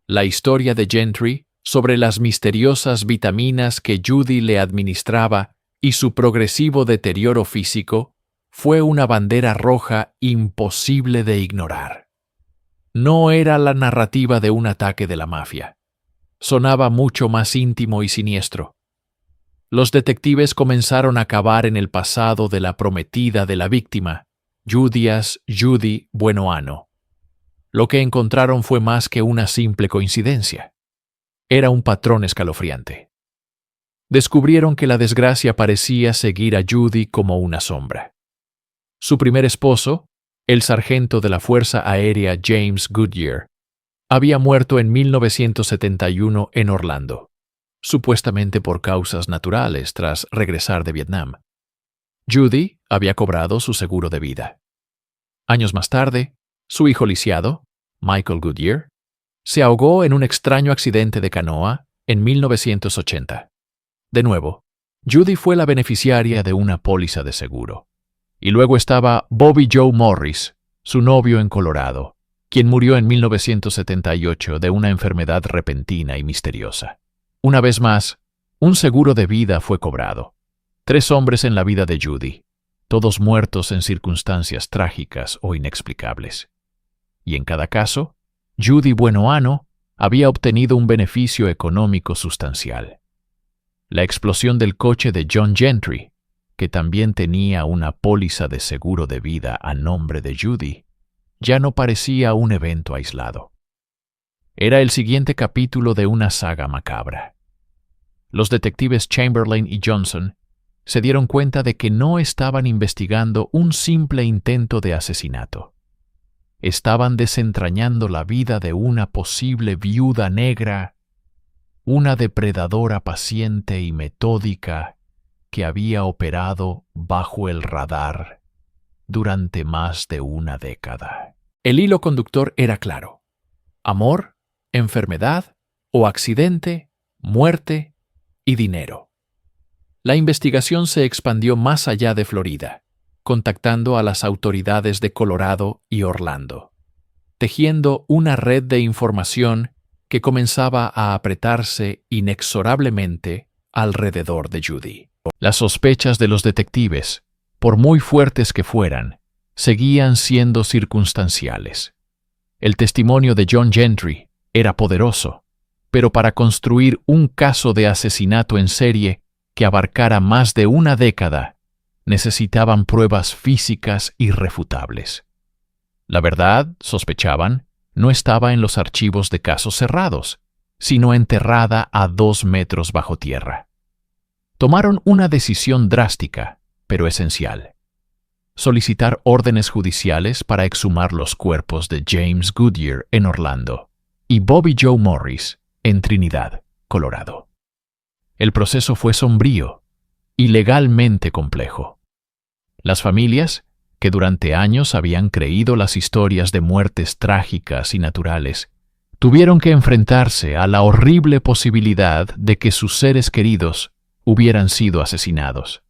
La historia de Gentry sobre las misteriosas vitaminas que Judy le administraba y su progresivo deterioro físico fue una bandera roja imposible de ignorar. No era la narrativa de un ataque de la mafia. Sonaba mucho más íntimo y siniestro. Los detectives comenzaron a cavar en el pasado de la prometida de la víctima, Judy Buenoano. Lo que encontraron fue más que una simple coincidencia. Era un patrón escalofriante. descubrieron que la desgracia parecía seguir a Judy como una sombra. Su primer esposo, el sargento de la Fuerza Aérea James Goodyear, había muerto en 1971 en Orlando, supuestamente por causas naturales tras regresar de Vietnam. Judy había cobrado su seguro de vida. Años más tarde, su hijo lisiado, Michael Goodyear, se ahogó en un extraño accidente de canoa en 1980. De nuevo, Judy fue la beneficiaria de una póliza de seguro. Y luego estaba Bobby Joe Morris, su novio en Colorado, quien murió en 1978 de una enfermedad repentina y misteriosa. Una vez más, un seguro de vida fue cobrado. 3 hombres en la vida de Judy, todos muertos en circunstancias trágicas o inexplicables. Y en cada caso, Judy Buenoano había obtenido un beneficio económico sustancial. La explosión del coche de John Gentry, que también tenía una póliza de seguro de vida a nombre de Judy, ya no parecía un evento aislado. Era el siguiente capítulo de una saga macabra. Los detectives Chamberlain y Johnson se dieron cuenta de que no estaban investigando un simple intento de asesinato. Estaban desentrañando la vida de una posible viuda negra, una depredadora paciente y metódica que había operado bajo el radar durante más de una década. El hilo conductor era claro: amor, enfermedad o accidente, muerte y dinero. La investigación se expandió más allá de Florida, contactando a las autoridades de Colorado y Orlando, tejiendo una red de información que comenzaba a apretarse inexorablemente alrededor de Judy. Las sospechas de los detectives, por muy fuertes que fueran, seguían siendo circunstanciales. El testimonio de John Gentry era poderoso, pero para construir un caso de asesinato en serie que abarcara más de una década, necesitaban pruebas físicas irrefutables. La verdad, sospechaban, no estaba en los archivos de casos cerrados, sino enterrada a 2 metros bajo tierra. Tomaron una decisión drástica, pero esencial: solicitar órdenes judiciales para exhumar los cuerpos de James Goodyear en Orlando y Bobby Joe Morris en Trinidad, Colorado. El proceso fue sombrío y legalmente complejo. Las familias, que durante años habían creído las historias de muertes trágicas y naturales, tuvieron que enfrentarse a la horrible posibilidad de que sus seres queridos hubieran sido asesinados.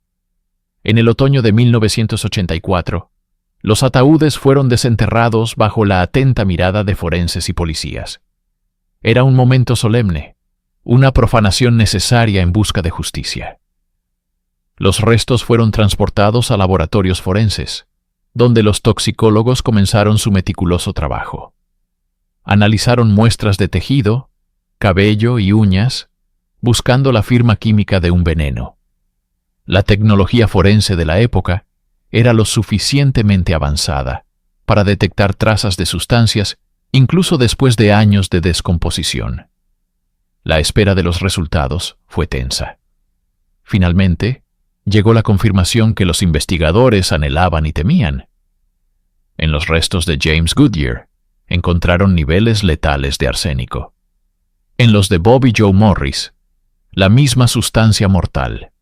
En el otoño de 1984, los ataúdes fueron desenterrados bajo la atenta mirada de forenses y policías. Era un momento solemne, una profanación necesaria en busca de justicia. Los restos fueron transportados a laboratorios forenses, donde los toxicólogos comenzaron su meticuloso trabajo. Analizaron muestras de tejido, cabello y uñas, buscando la firma química de un veneno. La tecnología forense de la época era lo suficientemente avanzada para detectar trazas de sustancias incluso después de años de descomposición. La espera de los resultados fue tensa. Finalmente, llegó la confirmación que los investigadores anhelaban y temían. En los restos de James Goodyear encontraron niveles letales de arsénico. En los de Bobby Joe Morris, la misma sustancia mortal.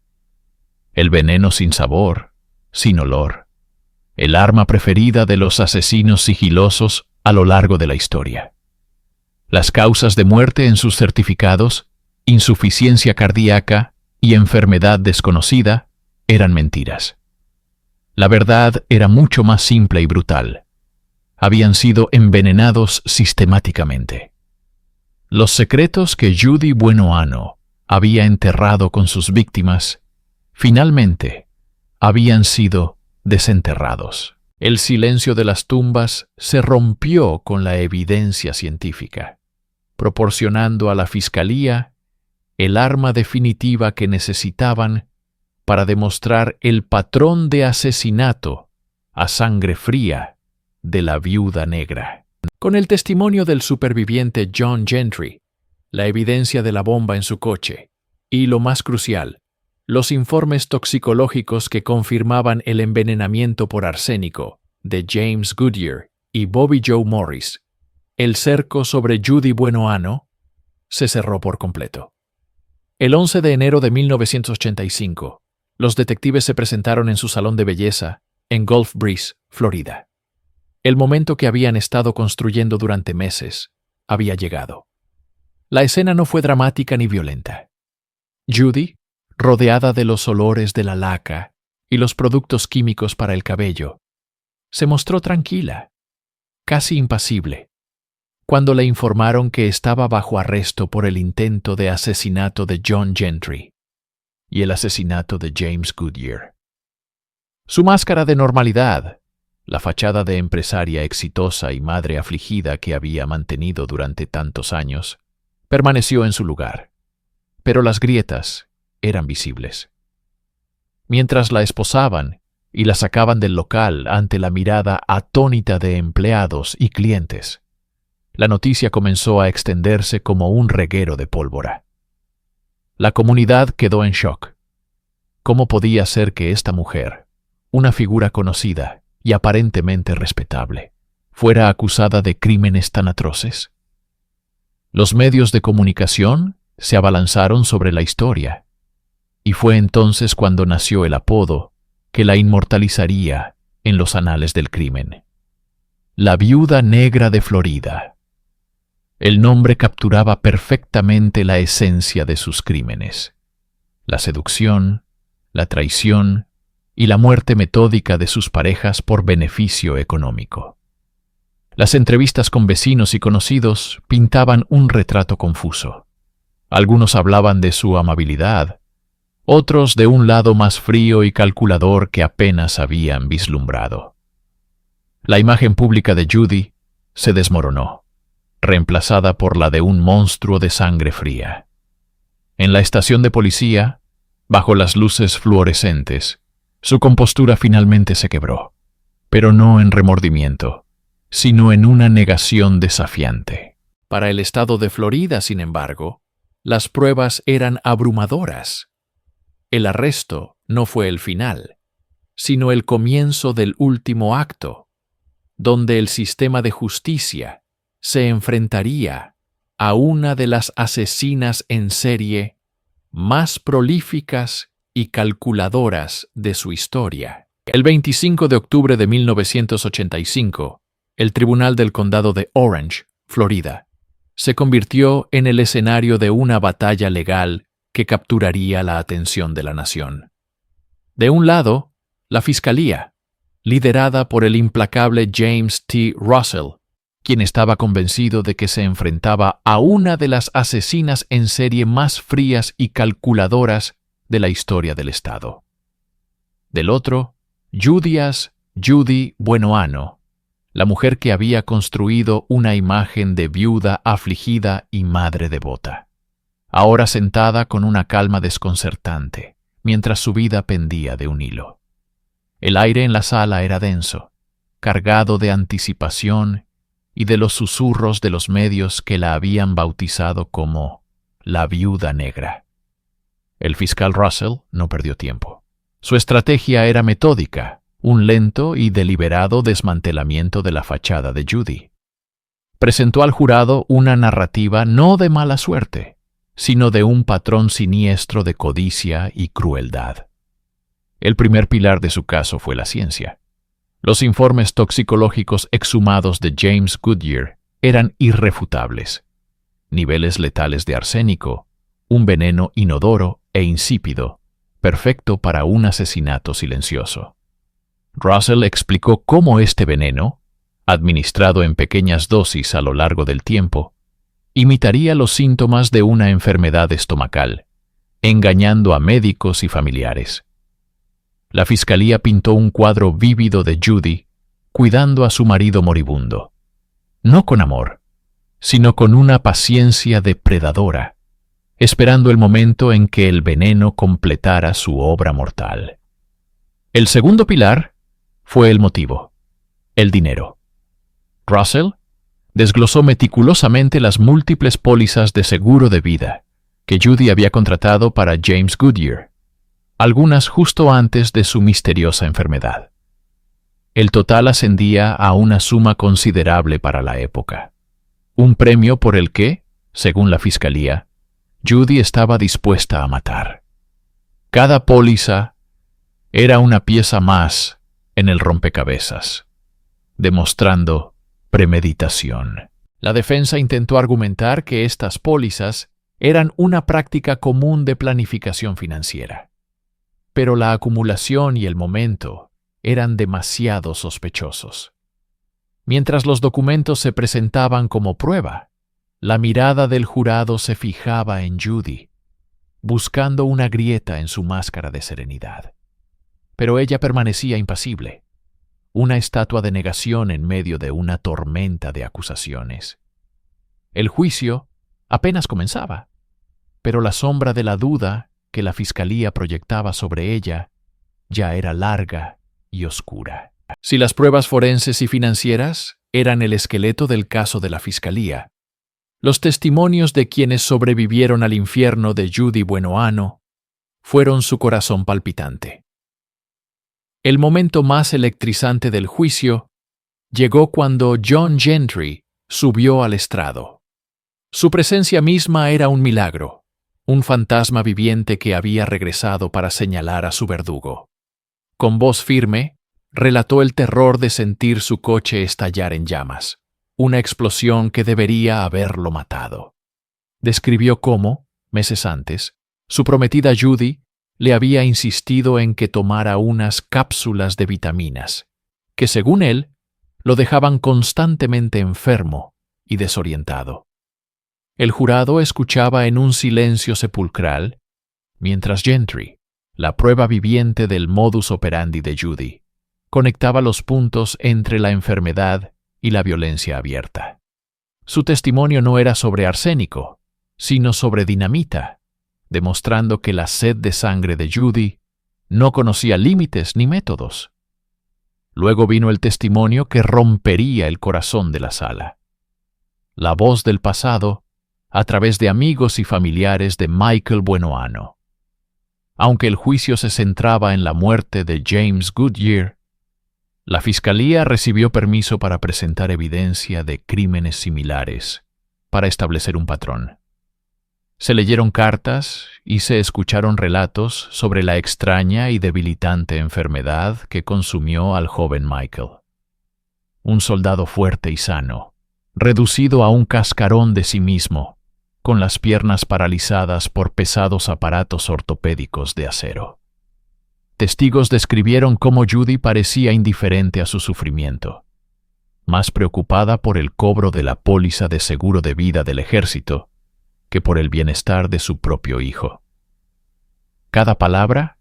El veneno sin sabor, sin olor. El arma preferida de los asesinos sigilosos a lo largo de la historia. Las causas de muerte en sus certificados, insuficiencia cardíaca y enfermedad desconocida, eran mentiras. La verdad era mucho más simple y brutal. Habían sido envenenados sistemáticamente. Los secretos que Judy Buenoano había enterrado con sus víctimas, finalmente, habían sido desenterrados. El silencio de las tumbas se rompió con la evidencia científica, proporcionando a la Fiscalía el arma definitiva que necesitaban para demostrar el patrón de asesinato a sangre fría de la viuda negra. Con el testimonio del superviviente John Gentry, la evidencia de la bomba en su coche Y lo más crucial, los informes toxicológicos que confirmaban el envenenamiento por arsénico de James Goodyear y Bobby Joe Morris. El cerco sobre Judy Buenoano se cerró por completo. El 11 de enero de 1985, los detectives se presentaron en su salón de belleza en Gulf Breeze, Florida. El momento que habían estado construyendo durante meses había llegado. La escena no fue dramática ni violenta. Judy, rodeada de los olores de la laca y los productos químicos para el cabello, se mostró tranquila, casi impasible, cuando le informaron que estaba bajo arresto por el intento de asesinato de John Gentry y el asesinato de James Goodyear. Su máscara de normalidad, la fachada de empresaria exitosa y madre afligida que había mantenido durante tantos años, permaneció en su lugar, pero las grietas eran visibles. Mientras la esposaban y la sacaban del local ante la mirada atónita de empleados y clientes, la noticia comenzó a extenderse como un reguero de pólvora. La comunidad quedó en shock. ¿Cómo podía ser que esta mujer, una figura conocida y aparentemente respetable, fuera acusada de crímenes tan atroces? Los medios de comunicación se abalanzaron sobre la historia, y fue entonces cuando nació el apodo que la inmortalizaría en los anales del crimen: la Viuda Negra de Florida. El nombre capturaba perfectamente la esencia de sus crímenes: la seducción, la traición y la muerte metódica de sus parejas por beneficio económico. Las entrevistas con vecinos y conocidos pintaban un retrato confuso. Algunos hablaban de su amabilidad, otros de un lado más frío y calculador que apenas habían vislumbrado. La imagen pública de Judy se desmoronó, reemplazada por la de un monstruo de sangre fría. En la estación de policía, bajo las luces fluorescentes, su compostura finalmente se quebró, pero no en remordimiento, sino en una negación desafiante. Para el estado de Florida, sin embargo, las pruebas eran abrumadoras. El arresto no fue el final, sino el comienzo del último acto, donde el sistema de justicia se enfrentaría a una de las asesinas en serie más prolíficas y calculadoras de su historia. El 25 de octubre de 1985, el Tribunal del Condado de Orange, Florida, se convirtió en el escenario de una batalla legal que capturaría la atención de la nación. De un lado, la Fiscalía, liderada por el implacable James T. Russell, quien estaba convencido de que se enfrentaba a una de las asesinas en serie más frías y calculadoras de la historia del Estado. Del otro, Judy Buenoano, la mujer que había construido una imagen de viuda afligida y madre devota, ahora sentada con una calma desconcertante, mientras su vida pendía de un hilo. El aire en la sala era denso, cargado de anticipación y de los susurros de los medios que la habían bautizado como la Viuda Negra. El fiscal Russell no perdió tiempo. Su estrategia era metódica, un lento y deliberado desmantelamiento de la fachada de Judy. Presentó al jurado una narrativa no de mala suerte, sino de un patrón siniestro de codicia y crueldad. El primer pilar de su caso fue la ciencia. Los informes toxicológicos exhumados de James Goodyear eran irrefutables. Niveles letales de arsénico, un veneno inodoro e insípido, perfecto para un asesinato silencioso. Russell explicó cómo este veneno, administrado en pequeñas dosis a lo largo del tiempo, imitaría los síntomas de una enfermedad estomacal, engañando a médicos y familiares. La fiscalía pintó un cuadro vívido de Judy cuidando a su marido moribundo, no con amor, sino con una paciencia depredadora, esperando el momento en que el veneno completara su obra mortal. El segundo pilar fue el motivo, el dinero. Russell desglosó meticulosamente las múltiples pólizas de seguro de vida que Judy había contratado para James Goodyear, algunas justo antes de su misteriosa enfermedad. El total ascendía a una suma considerable para la época, un premio por el que, según la fiscalía, Judy estaba dispuesta a matar. Cada póliza era una pieza más en el rompecabezas, demostrando premeditación. La defensa intentó argumentar que estas pólizas eran una práctica común de planificación financiera, pero la acumulación y el momento eran demasiado sospechosos. Mientras los documentos se presentaban como prueba, la mirada del jurado se fijaba en Judy, buscando una grieta en su máscara de serenidad. Pero ella permanecía impasible, una estatua de negación en medio de una tormenta de acusaciones. El juicio apenas comenzaba, pero la sombra de la duda que la fiscalía proyectaba sobre ella ya era larga y oscura. Si las pruebas forenses y financieras eran el esqueleto del caso de la fiscalía, los testimonios de quienes sobrevivieron al infierno de Judy Buenoano fueron su corazón palpitante. El momento más electrizante del juicio llegó cuando John Gentry subió al estrado. Su presencia misma era un milagro, un fantasma viviente que había regresado para señalar a su verdugo. Con voz firme, relató el terror de sentir su coche estallar en llamas, una explosión que debería haberlo matado. Describió cómo, meses antes, su prometida Judy le había insistido en que tomara unas cápsulas de vitaminas, que según él, lo dejaban constantemente enfermo y desorientado. El jurado escuchaba en un silencio sepulcral, mientras Gentry, la prueba viviente del modus operandi de Judy, conectaba los puntos entre la enfermedad y la violencia abierta. Su testimonio no era sobre arsénico, sino sobre dinamita, demostrando que la sed de sangre de Judy no conocía límites ni métodos. Luego vino el testimonio que rompería el corazón de la sala. La voz del pasado a través de amigos y familiares de Michael Buenoano. Aunque el juicio se centraba en la muerte de James Goodyear, la fiscalía recibió permiso para presentar evidencia de crímenes similares para establecer un patrón. Se leyeron cartas y se escucharon relatos sobre la extraña y debilitante enfermedad que consumió al joven Michael. Un soldado fuerte y sano, reducido a un cascarón de sí mismo, con las piernas paralizadas por pesados aparatos ortopédicos de acero. Testigos describieron cómo Judy parecía indiferente a su sufrimiento, más preocupada por el cobro de la póliza de seguro de vida del ejército que por el bienestar de su propio hijo. Cada palabra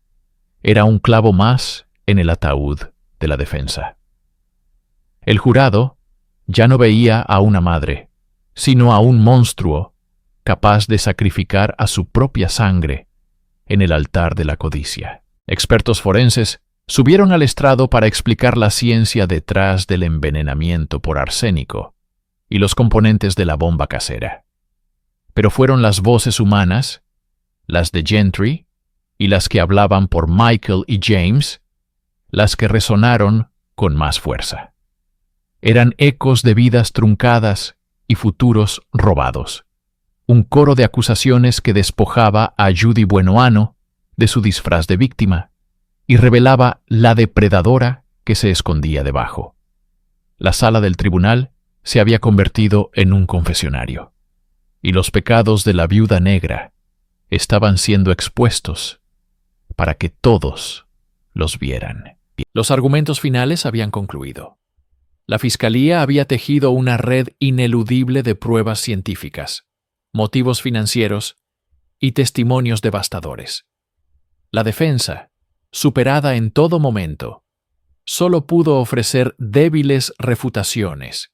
era un clavo más en el ataúd de la defensa. El jurado ya no veía a una madre, sino a un monstruo capaz de sacrificar a su propia sangre en el altar de la codicia. Expertos forenses subieron al estrado para explicar la ciencia detrás del envenenamiento por arsénico y los componentes de la bomba casera. Pero fueron las voces humanas, las de Gentry y las que hablaban por Michael y James, las que resonaron con más fuerza. Eran ecos de vidas truncadas y futuros robados. Un coro de acusaciones que despojaba a Judy Buenoano de su disfraz de víctima y revelaba la depredadora que se escondía debajo. La sala del tribunal se había convertido en un confesionario, y los pecados de la viuda negra estaban siendo expuestos para que todos los vieran. Los argumentos finales habían concluido. La fiscalía había tejido una red ineludible de pruebas científicas, motivos financieros y testimonios devastadores. La defensa, superada en todo momento, solo pudo ofrecer débiles refutaciones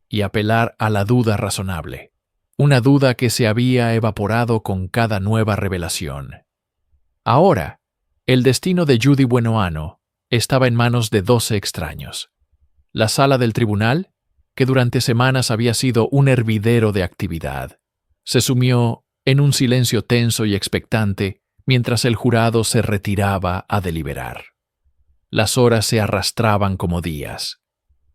y apelar a la duda razonable, una duda que se había evaporado con cada nueva revelación. Ahora, el destino de Judy Buenoano estaba en manos de 12 extraños. La sala del tribunal, que durante semanas había sido un hervidero de actividad, se sumió en un silencio tenso y expectante, mientras el jurado se retiraba a deliberar. Las horas se arrastraban como días.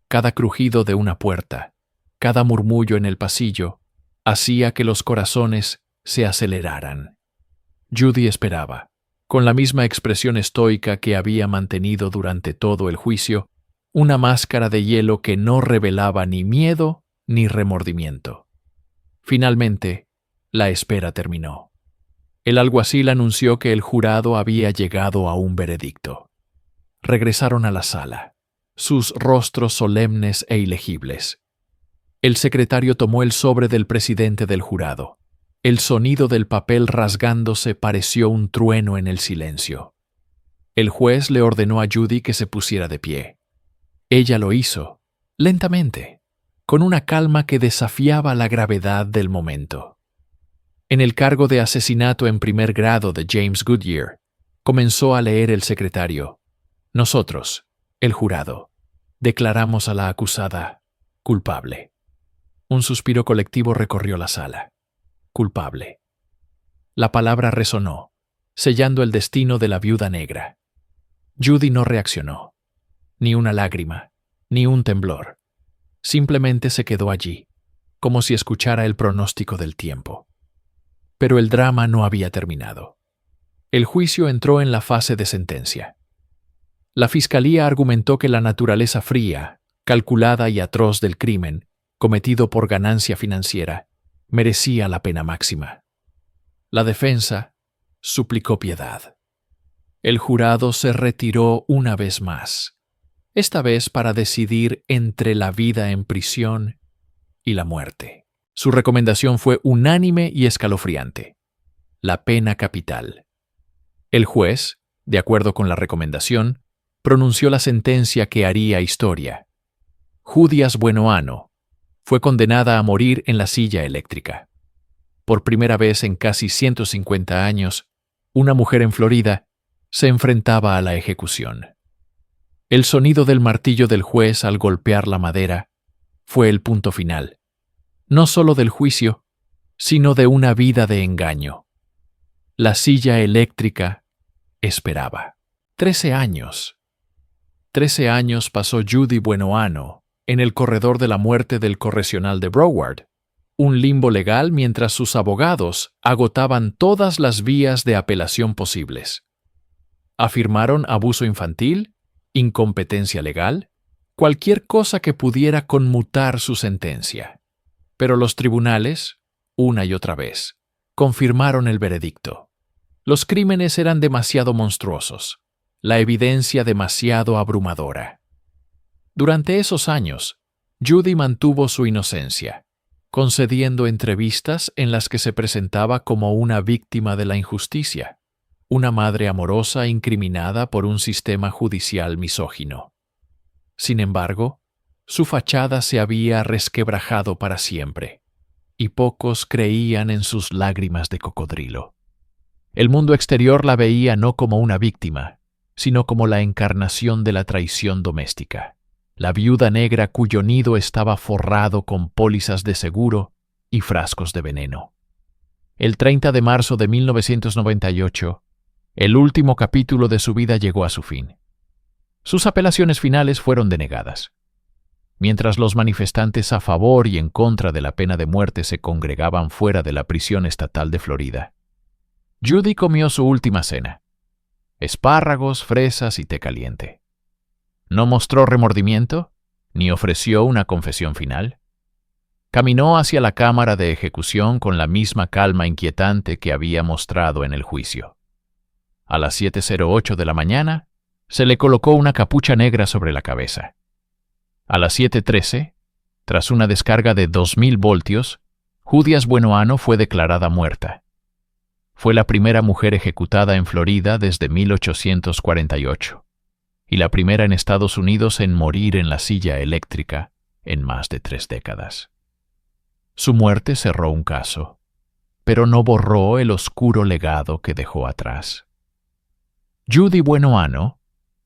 Cada crujido de una puerta, cada murmullo en el pasillo, hacía que los corazones se aceleraran. Judy esperaba, con la misma expresión estoica que había mantenido durante todo el juicio, una máscara de hielo que no revelaba ni miedo ni remordimiento. Finalmente, la espera terminó. El alguacil anunció que el jurado había llegado a un veredicto. Regresaron a la sala, sus rostros solemnes e ilegibles. El secretario tomó el sobre del presidente del jurado. El sonido del papel rasgándose pareció un trueno en el silencio. El juez le ordenó a Judy que se pusiera de pie. Ella lo hizo, lentamente, con una calma que desafiaba la gravedad del momento. En el cargo de asesinato en primer grado de James Goodyear, comenzó a leer el secretario. Nosotros, el jurado, declaramos a la acusada culpable. Un suspiro colectivo recorrió la sala. Culpable. La palabra resonó, sellando el destino de la viuda negra. Judy no reaccionó. Ni una lágrima, ni un temblor. Simplemente se quedó allí, como si escuchara el pronóstico del tiempo. Pero el drama no había terminado. El juicio entró en la fase de sentencia. La fiscalía argumentó que la naturaleza fría, calculada y atroz del crimen, cometido por ganancia financiera, merecía la pena máxima. La defensa suplicó piedad. El jurado se retiró una vez más, esta vez para decidir entre la vida en prisión y la muerte. Su recomendación fue unánime y escalofriante: la pena capital. El juez, de acuerdo con la recomendación, pronunció la sentencia que haría historia. Judyas Buenoano fue condenada a morir en la silla eléctrica. Por primera vez en casi 150 años, una mujer en Florida se enfrentaba a la ejecución. El sonido del martillo del juez al golpear la madera fue el punto final, no solo del juicio, sino de una vida de engaño. La silla eléctrica esperaba. 13 años. 13 años pasó Judy Buenoano en el corredor de la muerte del correccional de Broward, un limbo legal mientras sus abogados agotaban todas las vías de apelación posibles. Afirmaron abuso infantil, incompetencia legal, cualquier cosa que pudiera conmutar su sentencia. Pero los tribunales, una y otra vez, confirmaron el veredicto. Los crímenes eran demasiado monstruosos, la evidencia demasiado abrumadora. Durante esos años, Judy mantuvo su inocencia, concediendo entrevistas en las que se presentaba como una víctima de la injusticia, una madre amorosa incriminada por un sistema judicial misógino. Sin embargo, su fachada se había resquebrajado para siempre, y pocos creían en sus lágrimas de cocodrilo. El mundo exterior la veía no como una víctima, sino como la encarnación de la traición doméstica, la viuda negra cuyo nido estaba forrado con pólizas de seguro y frascos de veneno. El 30 de marzo de 1998, el último capítulo de su vida llegó a su fin. Sus apelaciones finales fueron denegadas. Mientras los manifestantes a favor y en contra de la pena de muerte se congregaban fuera de la prisión estatal de Florida, Judy comió su última cena: espárragos, fresas y té caliente. No mostró remordimiento, ni ofreció una confesión final. Caminó hacia la cámara de ejecución con la misma calma inquietante que había mostrado en el juicio. A las 7:08 de la mañana, se le colocó una capucha negra sobre la cabeza. A las 7:13, tras una descarga de 2000 voltios, Judyas Buenoano fue declarada muerta. Fue la primera mujer ejecutada en Florida desde 1848. Y la primera en Estados Unidos en morir en la silla eléctrica en más de 3 décadas. Su muerte cerró un caso, pero no borró el oscuro legado que dejó atrás. Judy Buenoano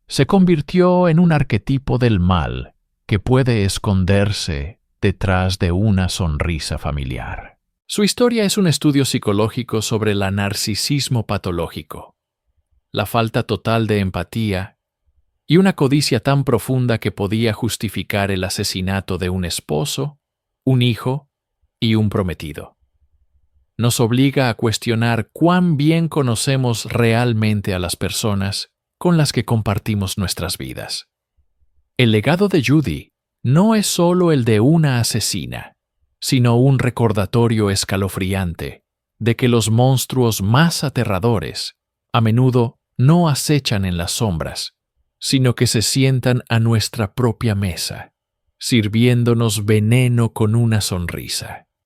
se convirtió en un arquetipo del mal que puede esconderse detrás de una sonrisa familiar. Su historia es un estudio psicológico sobre el narcisismo patológico, la falta total de empatía y una codicia tan profunda que podía justificar el asesinato de un esposo, un hijo y un prometido. Nos obliga a cuestionar cuán bien conocemos realmente a las personas con las que compartimos nuestras vidas. El legado de Judy no es solo el de una asesina, sino un recordatorio escalofriante de que los monstruos más aterradores a menudo no acechan en las sombras, sino que se sientan a nuestra propia mesa, sirviéndonos veneno con una sonrisa.